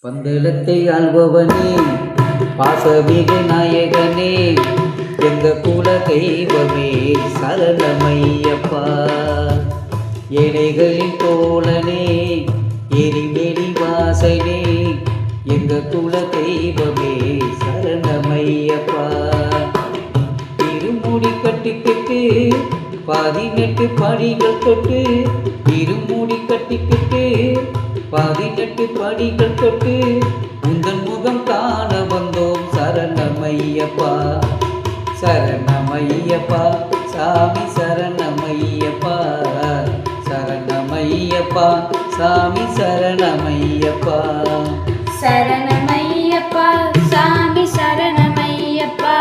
பந்தளத்தை ஆள்பவனே, பாசமிகு நாயகனே, எங்க குல தெய்வமே சரணமையப்பா. ஏழைகளின் தோழனே, எரிமெலி வாசனே, எங்க குல தெய்வமே சரணமையப்பா. இருமுடி கட்டிக்கிட்டு 18 படிகள் தொட்டு, இருமுடி கட்டிக்கிட்டு 18 படிகள் தொட்டு, உந்தன் முகம் காண வந்தோம் சரணமையப்பா. சரணமையப்பா சாமி, சரணமையப்பா, சரணமையப்பா சாமி, சரணமையப்பா. சரணமையப்பா சாமி, சரணமையப்பா,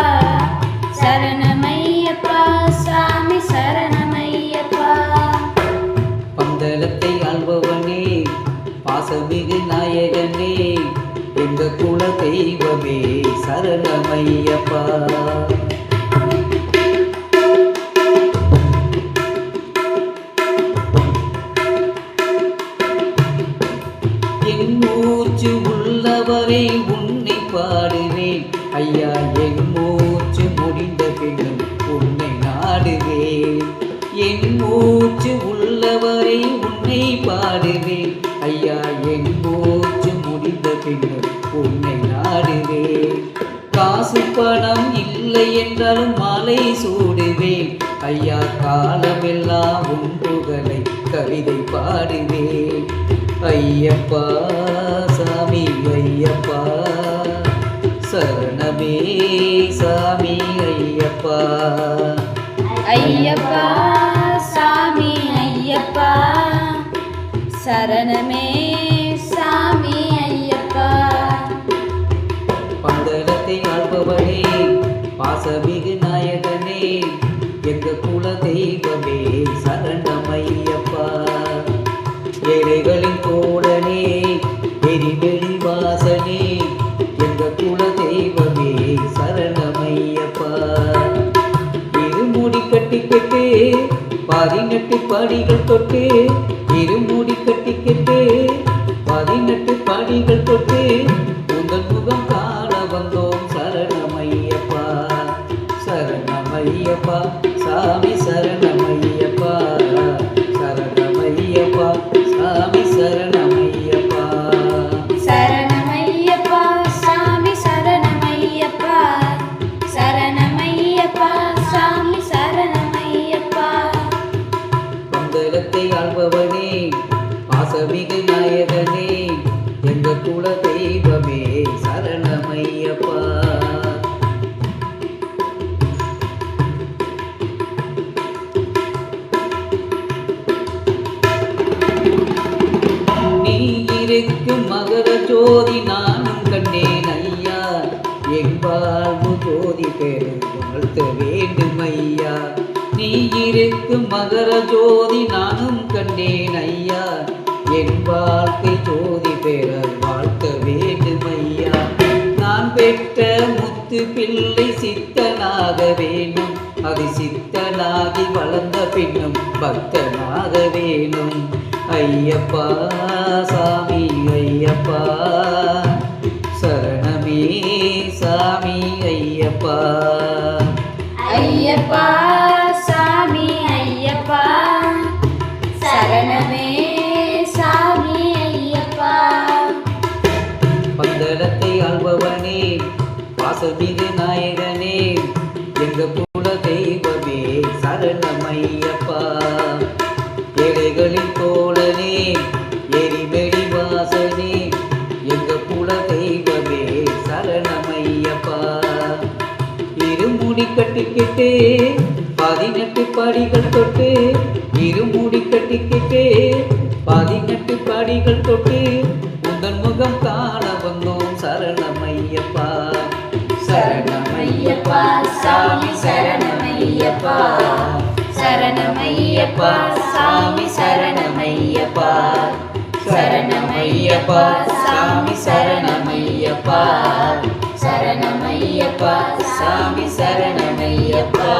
சரணமையப்பா சாமி, சரணமையப்பா. பந்தளத்தை ஆள்பவனே, பாசமிகு நாயகனே, எங்க குல தெய்வமே சரணமையப்பா. என் மூச்சு உள்ளவரை உன்னை பாடுவேன் ஐயா, என் மூச்சு முடிந்த பின்னும் உன்னை நாடுவேன். என் மூச்சு உள்ளவரை உன்னை பாடுவேன் ஐயா, என் மூச்சு முடிந்த பின்னும் உன்னை நாடுவேன். காசு பணம் இல்லை என்றாலும் மாலை சூடுவேன் ஐயா, காலமெல்லாம் உன் புகழை கவிதை பாடுவேன். ஐயப்பா சாமி, ஐயப்பா சரணமே சாமி, ஐயப்பா. ஐயப்பா சாமி, ஐயப்பா சரணமே சாமி, ஐயப்பா. பந்தளத்தை ஆள்பவனே, பாசமிகு நாயகனே, எங்க குல தெய்வமே சரணமையப்பா. ஏழைகளின் தோழனே, எரிமெலி வாசனே, எங்க குல தெய்வமே சரணமையப்பா. இருமுடி கட்டிக்கிட்டு 18 படிகள் தொட்டு, இருமுடி கட்டிக்கிட்டு 18 படிகள் தொட்டு, உங்கள் முகம் காண வந்தோம் சரணமையப்பா. சரணமையப்பா சாமி, சரணமையப்பா, சரணமையப்பா சாமி, சரணமையப்பா. சரணமையப்பா சாமி, சரணமையப்பா, சரணமையப்பா சாமி, சரணமையப்பா. பந்தளத்தை ஆள்பவனே, பாசமிகு நாயகனே, எங்க குல தெய்வமே சரணமையப்பா. நீ இருக்கும் மகர ஜோதி நானும் கண்டேன் ஐயா, என் வாழ்வு ஜோதி பெற வாழ்த்த வேண்டும் ஐயா. நீ இருக்கும் மகர ஜோதி நானும் கண்டேன் ஐயா, என் வாழ்க்கை ஜோதி பெற வாழ்த்த வேண்டும் ஐயா. நான் பெற்ற முத்து பிள்ளை சித்தனாக வேணும், அது சித்தனாகி வளர்ந்த பின்னும் பக்தனாக வேணும். ஐயப்பா சாமி, ஐயப்பா சரணமே சாமி, ஐயப்பா. ஐயப்பா சாமி, ஐயப்பா சரணமே சாமி, ஐயப்பா. பந்தளத்தை ஆள்பவனே, பாசமிகு நாயகனே, எங்க குல தெய்வமே சரணமையப்பா. ஏழைகளின் தோழனே, எரிமெலி வாசனே, எங்க குல தெய்வமே சரணமையப்பா. இருமுடி கட்டிக்கிட்டு 18 படிகள் தொட்டு, இருமுடி கட்டிக்கிட்டு 18 படிகள் தொட்டு, உங்கள் முகம் காண வந்தோம் சரணமையப்பா. சரணமையப்பா சாமி, சரணமையப்பா, சரணமையப்பா சாமி, சரணமையப்பா, சரணமையப்பா சாமி, சரணமையப்பா, சரணமையப்பா சாமி, சரணமையப்பா.